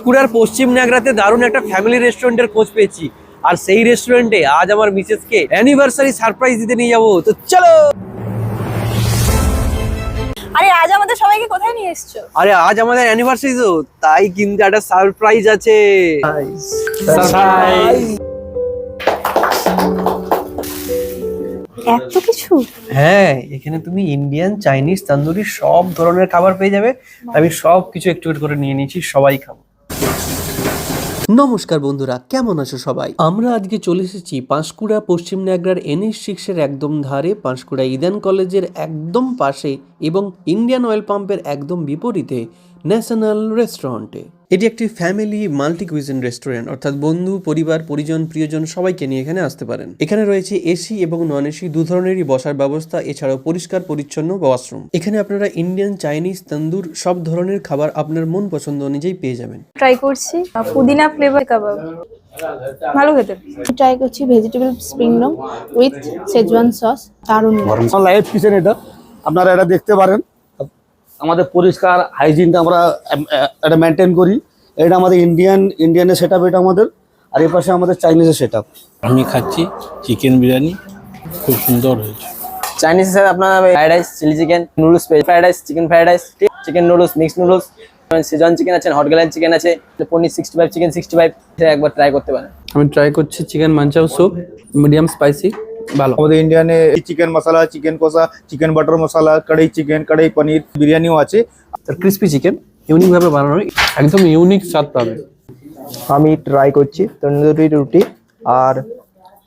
পাঁশকুড়ার পশ্চিম নাগরাতে দারুণ একটা ফ্যামিলি রেস্টুরেন্টের খোঁজ পেয়েছি, আর সেই রেস্টুরেন্টে আজ আমার মিসেসকে অ্যানিভার্সারি সারপ্রাইজ দিতে নিয়ে যাবো। তো চলো। আরে আজ আমাদের সবাইকে কোথায় নিয়ে এসছো? আরে আজ আমাদের অ্যানিভার্সারি তো, তাই কিন্তু একটা সারপ্রাইজ আছে। এত কিছু? হ্যাঁ, এখানে তুমি ইন্ডিয়ান, চাইনিজ, তন্দুরি সব ধরনের খাবার পেয়ে যাবে। আমি সব কিছু একটু একটু করে নিয়ে নিয়েছি, সবাই খাবো। নমস্কার বন্ধুরা, কেমন আছো সবাই? আমরা আজকে চলে এসেছি পাঁশকুড়া পশ্চিম নাগরার NH6 এর একদম ধারে, পাঁশকুড়া ইডেন কলেজের একদম পাশে এবং ইন্ডিয়ান অয়েল পাম্পের একদম বিপরীতে ন্যাশনাল রেস্টুরেন্টে। এটি একটি ফ্যামিলি মাল্টি কুইজিন রেস্টুরেন্ট, অর্থাৎ বন্ধু, পরিবার, পরিজন, প্রিয়জন সবাইকে নিয়ে এখানে আসতে পারেন। এখানে রয়েছে এসি এবং নন এসি দু ধরনেরই বসার ব্যবস্থা, এছাড়াও পরিষ্কার পরিচ্ছন্ন ওয়াশরুম। এখানে আপনারা ইন্ডিয়ান, চাইনিজ, তন্দুর সব ধরনের খাবার আপনার মন পছন্দ অনুযায়ী পেয়ে যাবেন। ট্রাই করছি পুদিনা ফ্লেভার কাবাব, ভালো খেতে। ট্রাই করছি vegetable spring roll with schezwan sauce, দারুণ। লাইভ কিচেন, এটা আপনারা এটা দেখতে পারেন। আমাদের পরিষ্কার হাইজিনটা আমরা এটা মেনটেন করি। এটা আমাদের ইন্ডিয়ানের সেট আপ, এটা আমাদের। আর এই পাশে আমাদের চাইনিজের সেট আপ। আমি খাচ্ছি চিকেন বিরিয়ানি, খুব সুন্দর হয়েছে। চাইনিজ হিসাবে আপনার fried rice, chilli chicken, noodles, fried rice, chicken noodles, mix noodles, schezwan chicken আছে, হট গ্যালারি চিকেন আছে, পনির 65, চিকেন 65, একবার ট্রাই করতে পারেন। আমি ট্রাই করছি চিকেন মাঞ্চাও স্যুপ, মিডিয়াম স্পাইসি, ভালো। আমাদের ইন্ডিয়ানে চিকেন মশলা, চিকেন কষা, চিকেন বাটার মশলা, কড়াই চিকেন, কড়াই পনির, বিরিয়ানিও আছে। ক্রিসপি চিকেন ইউনিক ভাবে বানানো, একদম ইউনিক স্বাদ পাবে। আমি ট্রাই করছি তন্দুরি রুটি আর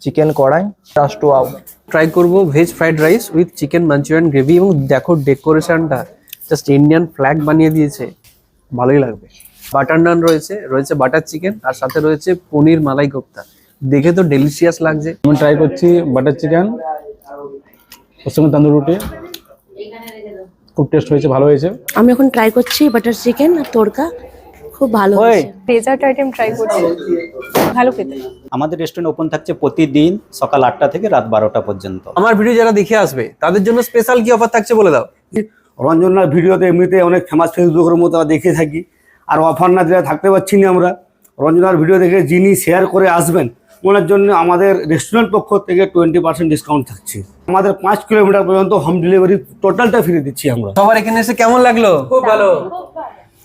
চিকেন কড়াই, জাস্ট ওয়াও। ট্রাই করব veg fried rice with chicken Manchurian gravy, এবং দেখো ডেকোরেশনটা জাস্ট ইন্ডিয়ান ফ্ল্যাগ বানিয়ে দিয়েছে, ভালোই লাগবে। বাটার নান রয়েছে বাটার চিকেন, আর সাথে রয়েছে পনির মালাই কোফতা, দেখে তো ডেলিশিয়াস লাগছে। আমি ট্রাই করছি বাটার চিকেন, ওর সঙ্গে তন্দুর রুটি, খুব টেস্ট হয়েছে, ভালো হয়েছে। আমি এখন ট্রাই করছি বাটার চিকেন আর তড়কা, খুব ভালো হয়েছে। ডেজার্ট আইটেম ট্রাই করছি, ভালো খেতে। আমাদের রেস্টুরেন্ট ওপেন থাকছে প্রতিদিন সকাল 8টা থেকে রাত 12টা পর্যন্ত। আমার ভিডিও যারা দেখে আসবে তাদের জন্য স্পেশাল কি অফার থাকছে বলে দাও। রঞ্জনার ভিডিওতে এমনিতে অনেক ফেমাস ফেসবুকের মতো আমরা দেখে থাকি, আর অফার না দিলে থাকতে পারছি না আমরা। রঞ্জনার ভিডিও দেখে যিনি শেয়ার করে আসবেন, ওনার জন্য আমাদের রেস্টুরেন্ট পক্ষ থেকে 20% ডিসকাউন্ট থাকছে। আমাদের 5 কিলোমিটার পর্যন্ত হোম ডেলিভারি টোটালটা ফ্রি দিচ্ছি আমরা। সবার এখানে এসে কেমন লাগলো? খুব ভালো।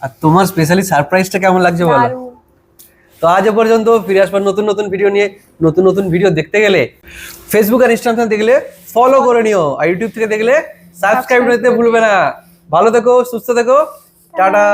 আর তোমার স্পেশালি সারপ্রাইজটা কেমন লাগছে বলো? তো আজ পর্যন্ত, ফিরে আসবার নতুন নতুন ভিডিও নিয়ে। নতুন নতুন ভিডিও দেখতে গেলে ফেসবুক আর ইনস্টাগ্রাম দেখলে ফলো করে নিও, আর ইউটিউব থেকে দেখলে সাবস্ক্রাইব করতে ভুলবে না। ভালো থেকো, সুস্থ থেকো, টাটা।